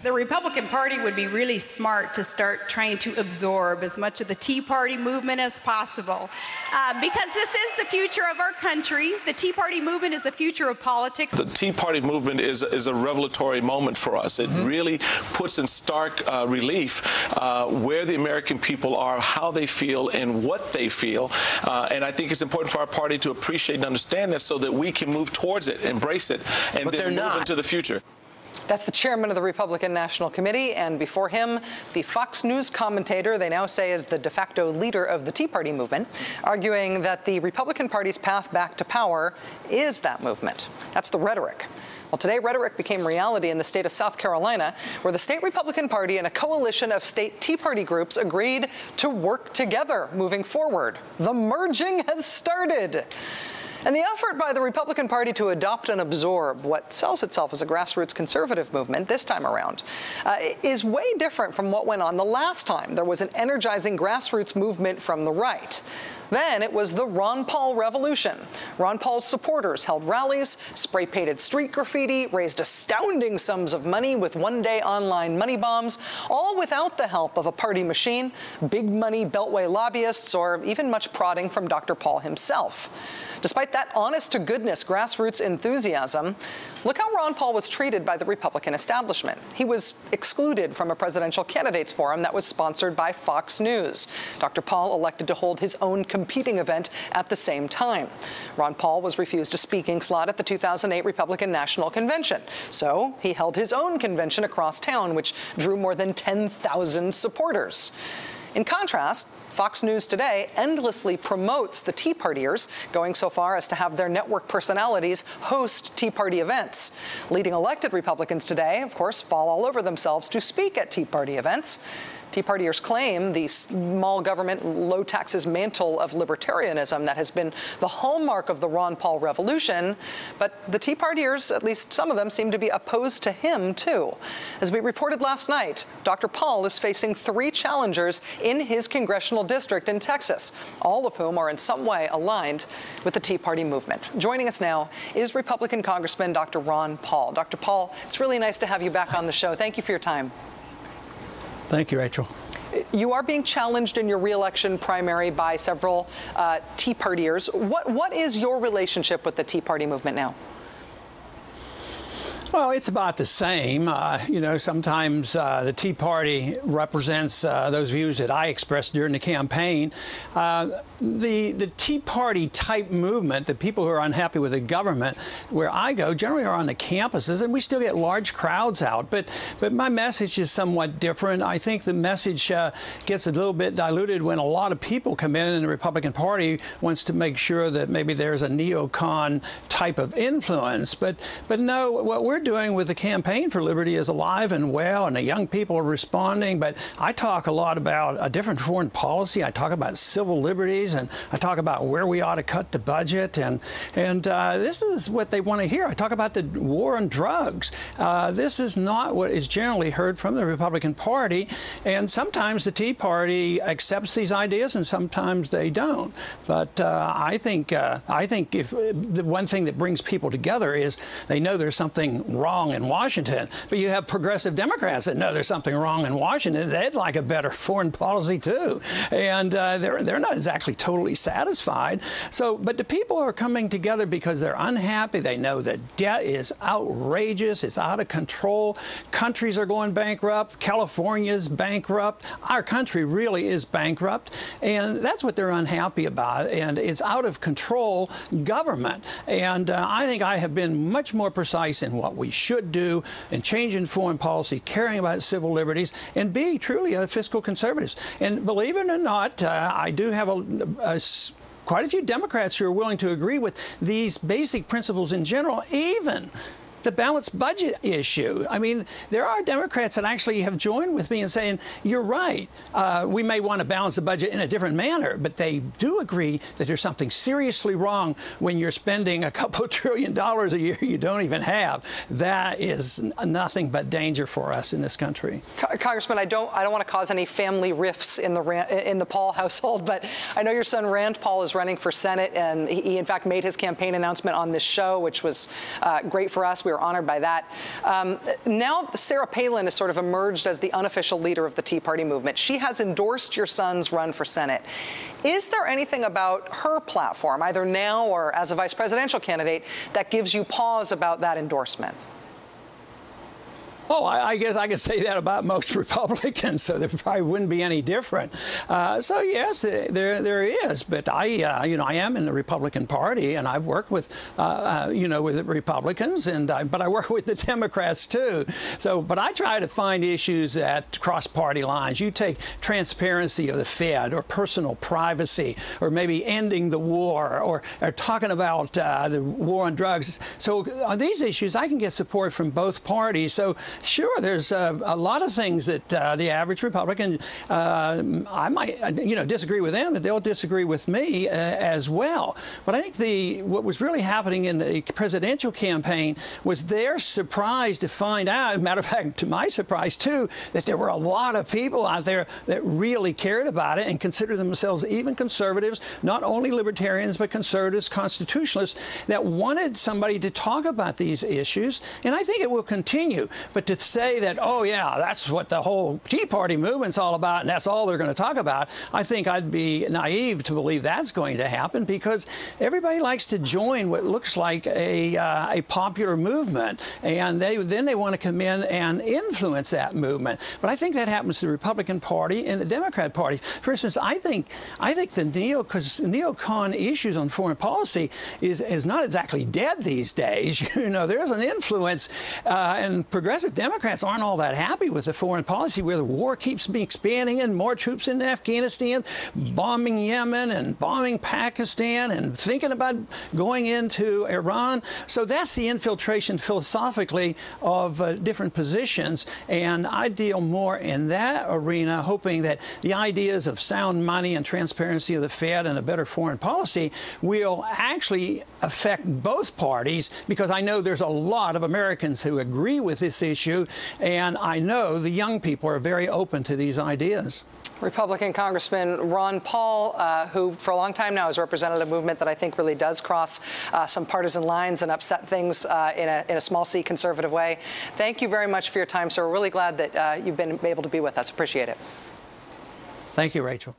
The Republican Party would be really smart to start trying to absorb as much of the Tea Party movement as possible, because this is the future of our country. The Tea Party movement is the future of politics. The Tea Party movement is a revelatory moment for us. It really puts in stark relief where the American people are, how they feel, and what they feel. And I think it's important for our party to appreciate and understand that so that we can move towards it, embrace it, and then move into the future. That's the chairman of the Republican National Committee, and before him, the Fox News commentator they now say is the de facto leader of the Tea Party movement, arguing that the Republican Party's path back to power is that movement. That's the rhetoric. Well, today, rhetoric became reality in the state of South Carolina, where the state Republican Party and a coalition of state Tea Party groups agreed to work together moving forward. The merging has started. And the effort by the Republican Party to adopt and absorb what sells itself as a grassroots conservative movement this time around is way different from what went on the last time there was an energizing grassroots movement from the right. Then it was the Ron Paul revolution. Ron Paul's supporters held rallies, spray-painted street graffiti, raised astounding sums of money with one-day online money bombs, all without the help of a party machine, big money beltway lobbyists, or even much prodding from Dr. Paul himself. Despite that honest-to-goodness grassroots enthusiasm, look how Ron Paul was treated by the Republican establishment. He was excluded from a presidential candidates forum that was sponsored by Fox News. Dr. Paul elected to hold his own competing event at the same time. Ron Paul was refused a speaking slot at the 2008 Republican National Convention, so he held his own convention across town, which drew more than 10,000 supporters. In contrast, Fox News Today endlessly promotes the Tea Partiers, going so far as to have their network personalities host Tea Party events. Leading elected Republicans today, of course, fall all over themselves to speak at Tea Party events. Tea Partiers claim the small government, low taxes mantle of libertarianism that has been the hallmark of the Ron Paul revolution. But the Tea Partiers, at least some of them, seem to be opposed to him, too. As we reported last night, Dr. Paul is facing 3 challengers in his congressional district in Texas, all of whom are in some way aligned with the Tea Party movement. Joining us now is Republican Congressman Dr. Ron Paul. Dr. Paul, it's really nice to have you back on the show. Thank you for your time. Thank you, Rachel. You are being challenged in your re-election primary by several Tea Partiers. What is your relationship with the Tea Party movement now? Well, it's about the same. You know, sometimes the Tea Party represents those views that I expressed during the campaign. The Tea Party type movement, the people who are unhappy with the government, where I go, generally are on the campuses, and we still get large crowds out. But my message is somewhat different. I think the message gets a little bit diluted when a lot of people come in, and the Republican Party wants to make sure that maybe there's a neocon type of influence. But no, what we're doing with the Campaign for Liberty is alive and well, and the young people are responding. But I talk a lot about a different foreign policy. I talk about civil liberties, and I talk about where we ought to cut the budget, and this is what they want to hear. I talk about the war on drugs. This is not what is generally heard from the Republican Party, and sometimes the Tea Party accepts these ideas, and sometimes they don't. But I think if the one thing that brings people together is they know there's something wrong in Washington. But you have progressive Democrats that know there's something wrong in Washington. They'd like a better foreign policy too, and they're not exactly totally satisfied. So, but the people are coming together because they're unhappy. They know that debt is outrageous. It's out of control. Countries are going bankrupt. California's bankrupt. Our country really is bankrupt, and that's what they're unhappy about. And it's out of control government. And I think I have been much more precise in what we should do in changing foreign policy, caring about civil liberties, and be truly a fiscal conservative. And believe it or not, I do have quite a few Democrats who are willing to agree with these basic principles in general, even the balanced budget issue. I mean, there are Democrats that actually have joined with me in saying, you're right, we may want to balance the budget in a different manner, but they do agree that there's something seriously wrong when you're spending a couple $1 trillion a year you don't even have. That is nothing but danger for us in this country. Congressman, I don't want to cause any family rifts in the Paul household, but I know your son Rand Paul is running for Senate, and he in fact made his campaign announcement on this show, which was great for us. We We were honored by that. Now Sarah Palin has sort of emerged as the unofficial leader of the Tea Party movement. She has endorsed your son's run for Senate. Is there anything about her platform, either now or as a vice presidential candidate, that gives you pause about that endorsement? Oh, I guess I could say that about most Republicans, so there probably wouldn't be any different. So yes, there is, but I am in the Republican Party, and I've worked with, with the Republicans, but I work with the Democrats too. So, but I try to find issues that cross party lines. You take transparency of the Fed, or personal privacy, or maybe ending the war, or talking about the war on drugs. So on these issues, I can get support from both parties. So. Sure, there's a lot of things that the average Republican, I might, disagree with them, but they'll disagree with me as well. But I think what was really happening in the presidential campaign was they're surprised to find out, as a matter of fact, to my surprise too, that there were a lot of people out there that really cared about it and considered themselves even conservatives, not only libertarians, but conservatives, constitutionalists, that wanted somebody to talk about these issues. And I think it will continue. But to say that, oh, yeah, that's what the whole Tea Party movement's all about, and that's all they're going to talk about, I think I'd be naive to believe that's going to happen, because everybody likes to join what looks like a popular movement, and then they want to come in and influence that movement. But I think that happens to the Republican Party and the Democrat Party. For instance, I think the neocon issues on foreign policy is not exactly dead these days. There's an influence, and progressive Democrats aren't all that happy with the foreign policy, where the war keeps expanding and more troops in Afghanistan, bombing Yemen and bombing Pakistan and thinking about going into Iran. So that's the infiltration philosophically of different positions. And I deal more in that arena, hoping that the ideas of sound money and transparency of the Fed and a better foreign policy will actually affect both parties, because I know there's a lot of Americans who agree with this issue. And I know the young people are very open to these ideas. Republican Congressman Ron Paul, who for a long time now has represented a movement that I think really does cross some partisan lines and upset things in a small C conservative way. Thank you very much for your time, sir. We're really glad that you've been able to be with us. Appreciate it. Thank you, Rachel.